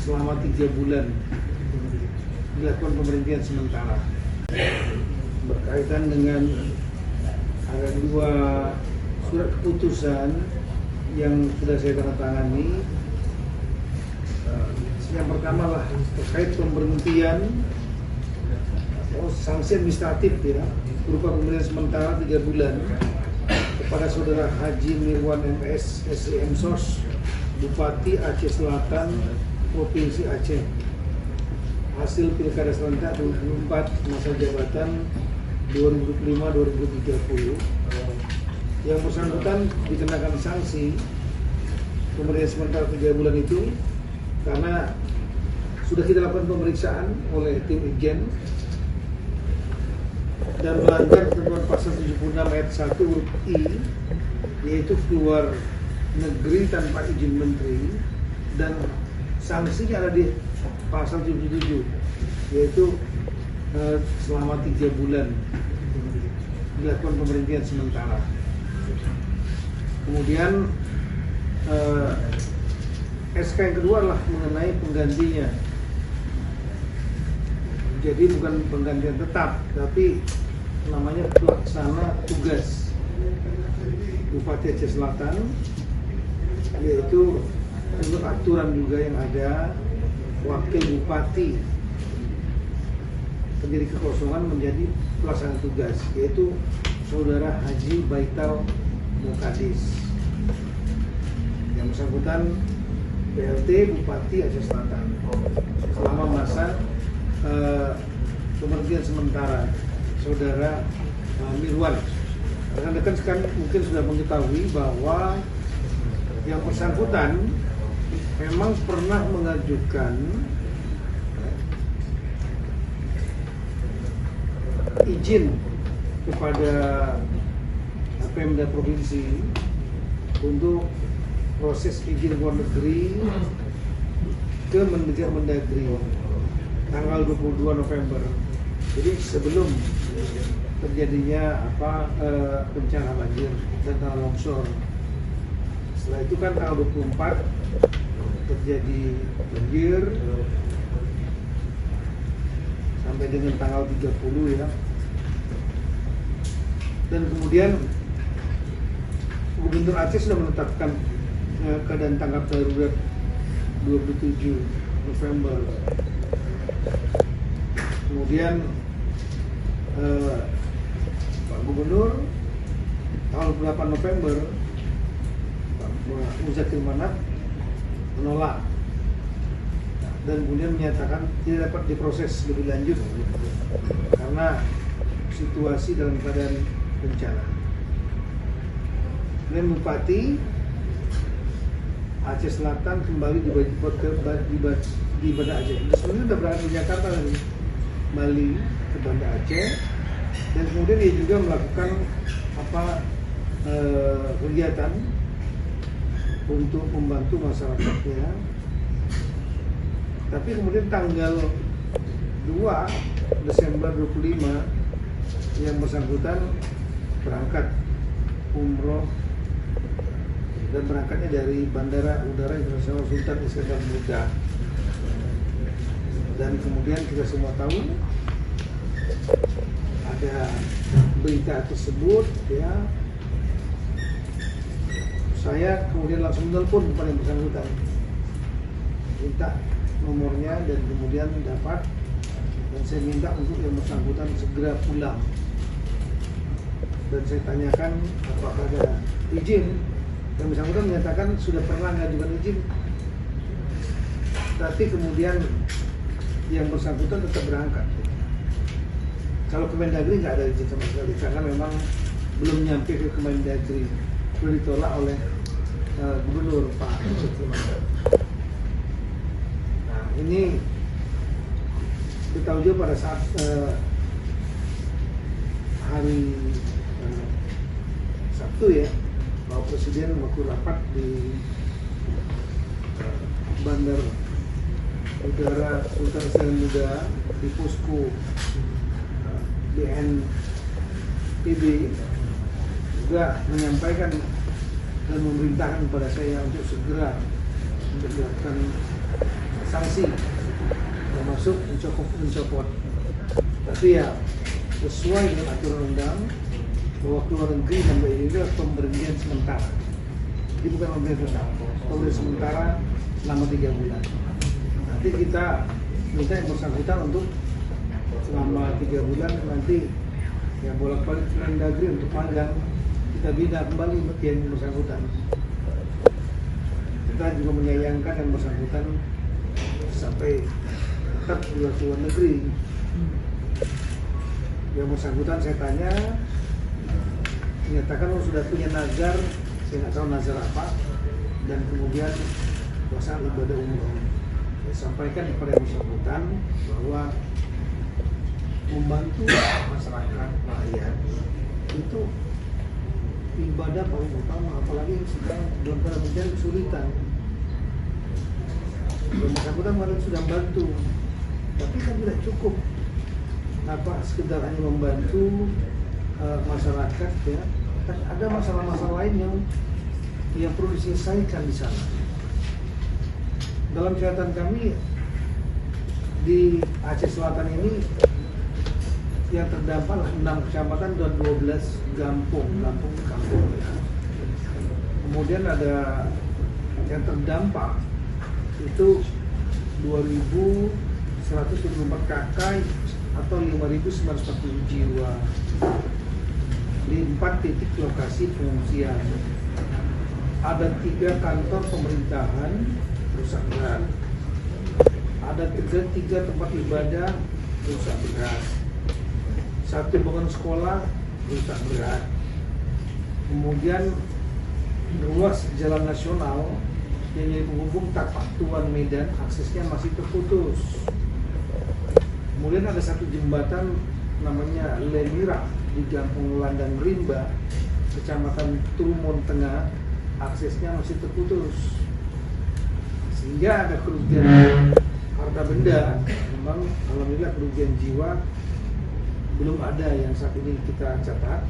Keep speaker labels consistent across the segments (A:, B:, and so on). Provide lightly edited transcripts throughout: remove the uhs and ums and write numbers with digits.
A: selama 3 bulan dilakukan pemberhentian sementara berkaitan dengan ada 2 surat keputusan yang sudah saya tandatangani. Yang pertama lah terkait pemberhentian atau sanksi administratif ya berupa pemberhentian sementara 3 bulan kepada Saudara Haji Mirwan MS SEM SOS Bupati Aceh Selatan Provinsi Aceh hasil Pilkada serentak 2024 masa jabatan 2025-2030 yang bersangkutan dikenakan sanksi pemberhentian sementara 3 bulan itu karena sudah kita lakukan pemeriksaan oleh tim Ijen dan melanggar ketentuan pasal 76 ayat 1 huruf I yaitu keluar negeri tanpa izin menteri, dan sanksinya ada di pasal 77 yaitu selama 3 bulan dilakukan pemberhentian sementara. Kemudian SK yang kedua adalah mengenai penggantinya. Jadi bukan penggantian tetap, tapi namanya pelaksana tugas Bupati Aceh Selatan, yaitu menurut aturan juga yang ada wakil bupati terjadi kekosongan menjadi pelaksana tugas, yaitu Saudara Haji Baital Mukadis yang bersangkutan PLT Bupati Aceh Selatan selama masa pemberhentian sementara Saudara Mirwan. Rekan-rekan sekarang mungkin sudah mengetahui bahwa yang bersangkutan memang pernah mengajukan izin kepada Pemda Provinsi untuk proses izin luar negeri ke Mendagri tanggal 22 November. Jadi sebelum terjadinya bencana banjir dan tanah longsor. Setelah itu kan tanggal 24 terjadi banjir sampai dengan tanggal 30 ya. Dan kemudian Gubernur Aceh sudah menetapkan keadaan tanggap darurat 27 November. Kemudian Pak Gubernur tanggal 8 November Pak Muzakir Manaf menolak dan kemudian menyatakan tidak dapat diproses lebih lanjut karena situasi dalam keadaan bencana. Dan Bupati Aceh Selatan kembali di Banda Aceh. Sebenarnya sudah berangkat ke Jakarta dari Bali ke Banda Aceh, dan kemudian dia juga melakukan kegiatan untuk membantu masyarakatnya. Tapi kemudian tanggal 2 Desember 25 yang bersangkutan berangkat umroh dan berangkatnya dari Bandara Udara Internasional Sultan Iskandar Muda. Dan kemudian kita semua tahu ada berita tersebut ya. Saya kemudian langsung telepon kepada yang bersangkutan, minta nomornya, dan kemudian dapat, dan saya minta untuk yang bersangkutan segera pulang. Dan saya tanyakan apakah ada izin. Yang bersangkutan menyatakan sudah pernah mengajukan izin, tapi kemudian yang bersangkutan tetap berangkat. Kalau Kemendagri nggak ada izin sama sekali karena memang belum nyampe ke Kemendagri, sudah ditolak oleh Gubernur Pak Muzakir Manaf. Nah ini kita tahu juga pada saat hari Sabtu ya, Bapak Presiden waktu rapat di Bandar Udara Sultan Iskandar Muda di posko BNPB juga menyampaikan dan memerintahkan kepada saya untuk segera dilakukan sanksi, termasuk mencopot. Tapi ya sesuai dengan aturan undang bahwa keluar negeri sampai ini adalah pemberhentian sementara. Jadi bukan pemberhentian tetap, pemberhentian sementara selama 3 bulan. Nanti kita minta yang bersangkutan untuk selama 3 bulan nanti ya bolak-balik ke Mendagri untuk magang, kita bina kembali yang bersangkutan. Kita juga menyayangkan yang bersangkutan sampai tetap keluar negeri. Yang bersangkutan saya tanya, menyatakan sudah punya nazar, saya nggak tahu nazar apa, dan kemudian pelaksanaan ibadah umroh. Saya sampaikan kepada yang bersangkutan bahwa membantu masyarakat rakyat itu ibadah paling utama, apalagi sedang dalam keadaan kesulitan. Yang bersangkutan kemarin sudah membantu, tapi kan tidak cukup. Sekedar hanya membantu masyarakat ya, kan ada masalah-masalah lain yang perlu diselesaikan di sana. Dalam catatan kami di Aceh Selatan ini yang terdampak 6 kecamatan dan 12 kampung ya. Kemudian ada yang terdampak itu 2.124 kakak atau 5.940 jiwa di 4 titik lokasi pengungsian. Ada 3 kantor pemerintahan rusak berat, ada 3 tempat ibadah rusak berat, 1 bangunan sekolah rusak berat. Kemudian ruas jalan nasional yang menghubung Tapak Tuan Medan aksesnya masih terputus. Kemudian ada 1 jembatan namanya Lemira di Kampung Landang Rimba, Kecamatan Tumon Tengah, aksesnya masih terputus. Sehingga ada kerugian harta benda, memang alhamdulillah kerugian jiwa belum ada yang saat ini kita catat.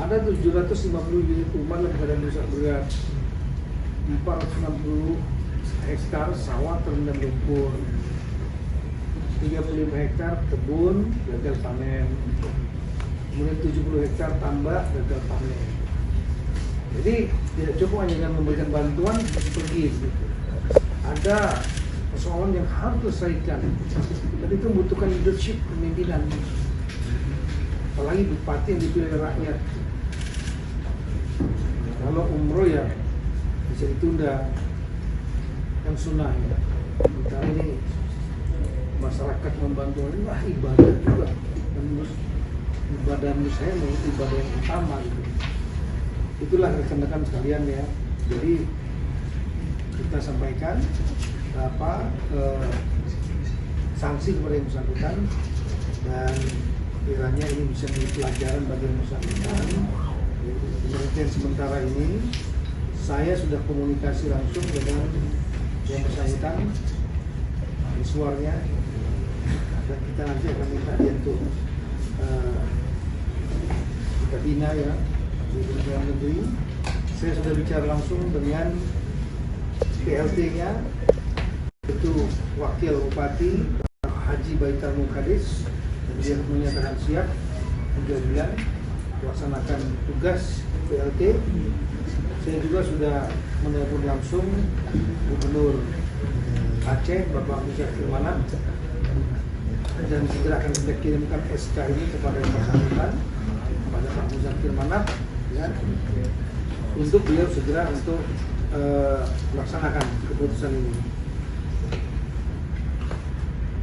A: Ada 750 unit rumah dalam keadaan rusak berat, 460 hektar sawah terendam lumpur, 35 hektar kebun gagal panen, kemudian 70 hektar tambak gagal panen. Jadi tidak cukup hanya dengan memberikan bantuan pergi gitu. Ada persoalan yang harus diselesaikan, dan itu membutuhkan leadership kepemimpinan, apalagi bupati yang dipilih oleh rakyat. Kalau umroh ya bisa ditunda, yang sunnah ya. Kita ini masyarakat membantu ini ibadah juga, dan ibadah menurut saya ibadah yang utama gitu. Itulah rekan-rekan sekalian ya. Jadi kita sampaikan sanksi kepada yang bersangkutan, dan kiranya ini bisa menjadi pelajaran bagi yang bersangkutan. Pemberhentian sementara ini saya sudah komunikasi langsung dengan yang bersangkutan, suaranya, dan kita nanti akan minta dia untuk kita bina ya di Kementerian Negeri. Saya sudah bicara langsung dengan PLT-nya, itu Wakil Bupati Haji Baitar Mukadis, dan dia menyatakan siap 3 bulan melaksanakan tugas PLT. Saya juga sudah menelpon langsung Gubernur Aceh Bapak Muzakir Manap, dan segera akan kita kirimkan SK ini kepada yang bersangkutan, kepada Pak Muzakir Manap ya, untuk beliau segera untuk melaksanakan keputusan ini.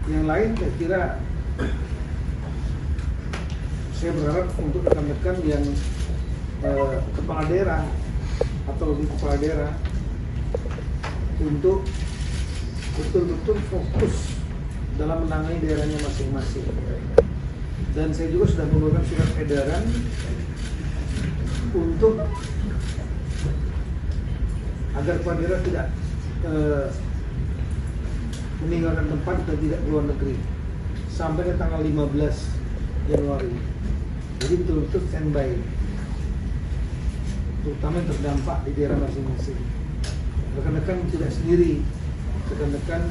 A: Yang lain saya kira saya berharap untuk rekan-rekan yang kepala daerah atau di kepala daerah untuk betul-betul fokus dalam menangani daerahnya masing-masing. Dan saya juga sudah mengeluarkan surat edaran untuk agar kepala daerah tidak meninggalkan tempat dan tidak keluar negeri sampai ke tanggal 15 Januari. Jadi betul-betul standby, terutama yang terdampak di daerah masing-masing. Rekan-rekan tidak sendiri, rekan-rekan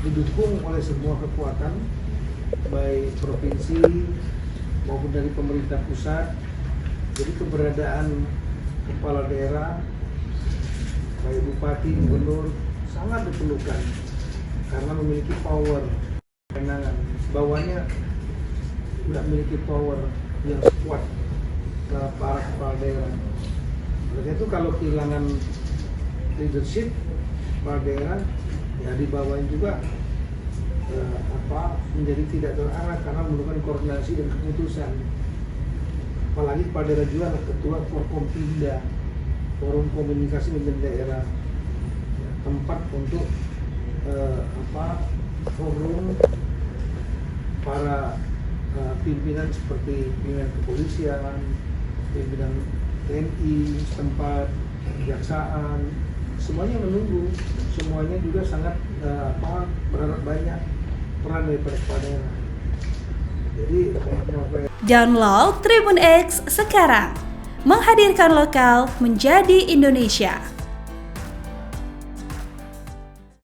A: didukung oleh semua kekuatan, baik provinsi maupun dari pemerintah pusat. Jadi keberadaan kepala daerah, baik bupati, gubernur sangat diperlukan karena memiliki power kewenangan. Bawahnya tidak memiliki power yang kuat para kepala daerah. Oleh itu kalau kehilangan leadership kepala daerah, ya di bawahnya juga menjadi tidak terarah karena memerlukan koordinasi dan keputusan. Apalagi kepala daerah juga ketua Forkompinda, forum komunikasi pemimpin daerah, tempat untuk forum para pimpinan seperti pimpinan kepolisian, pimpinan TNI setempat, kejaksaan, semuanya menunggu, semuanya juga sangat berharap banyak peran daripada kepala daerah. Jadi
B: download Tribun X sekarang, menghadirkan lokal menjadi Indonesia.